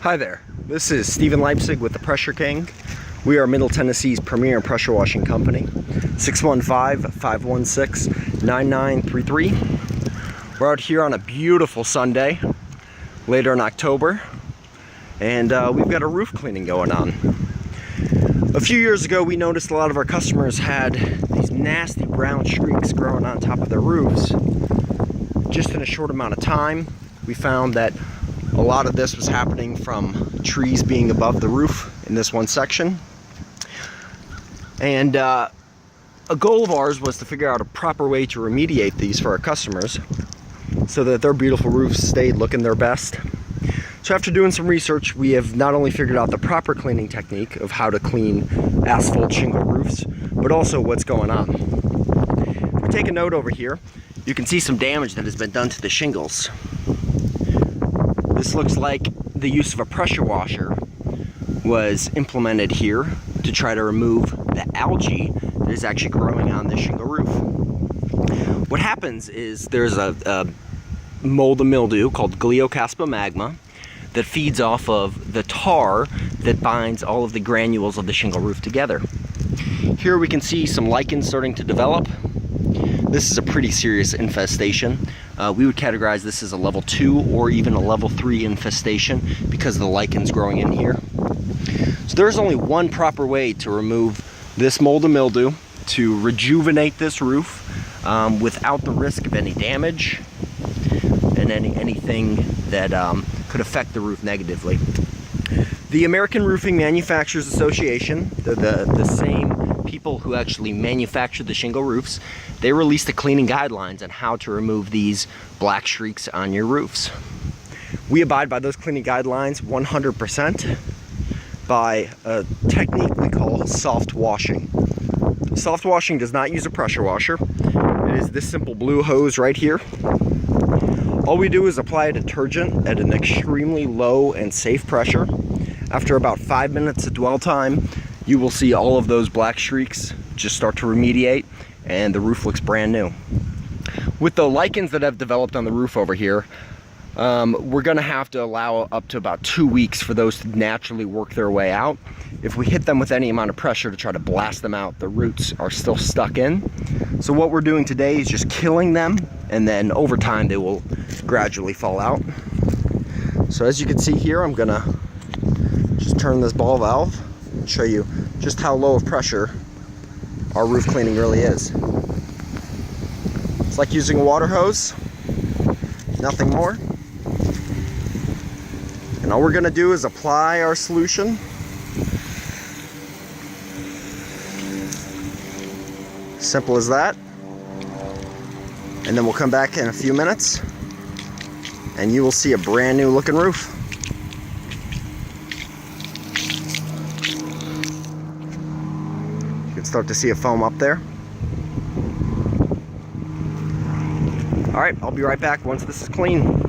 Hi there, this is Stephen Leipzig with the Pressure King. We are Middle Tennessee's premier pressure washing company. 615-516-9933. We're out here on a beautiful Sunday, later in October, and we've got a roof cleaning going on. A few years ago, we noticed a lot of our customers had these nasty brown streaks growing on top of their roofs. Just in a short amount of time, we found that a lot of this was happening from trees being above the roof in this one section. And a goal of ours was to figure out a proper way to remediate these for our customers so that their beautiful roofs stayed looking their best. So after doing some research, we have not only figured out the proper cleaning technique of how to clean asphalt shingle roofs, but also what's going on. If we take a note over here, you can see some damage that has been done to the shingles. This looks like the use of a pressure washer was implemented here to try to remove the algae that is actually growing on the shingle roof. What happens is there's a mold and mildew called Gliosphaera magma that feeds off of the tar that binds all of the granules of the shingle roof together. Here we can see some lichens starting to develop. This is a pretty serious infestation. We would categorize this as a level 2 or even a level 3 infestation because of the lichens growing in here. So there's only one proper way to remove this mold and mildew, to rejuvenate this roof without the risk of any damage and anything that could affect the roof negatively. The American Roofing Manufacturers Association, the same people who actually manufacture the shingle roofs, they released a cleaning guidelines on how to remove these black streaks on your roofs. We abide by those cleaning guidelines 100% by a technique we call soft washing. Soft washing does not use a pressure washer. It is this simple blue hose right here. All we do is apply a detergent at an extremely low and safe pressure. After about 5 minutes of dwell time, you will see all of those black streaks just start to remediate and the roof looks brand new. With the lichens that have developed on the roof over here, we're gonna have to allow up to about 2 weeks for those to naturally work their way out. If we hit them with any amount of pressure to try to blast them out, the roots are still stuck in. So what we're doing today is just killing them, and then over time they will gradually fall out. So as you can see here, I'm gonna just turn this ball valve and show you just how low of pressure our roof cleaning really is. It's like using a water hose, nothing more. And all we're gonna do is apply our solution. Simple as that. And then we'll come back in a few minutes and you will see a brand new looking roof. You can start to see a foam up there. All right, I'll be right back once this is clean.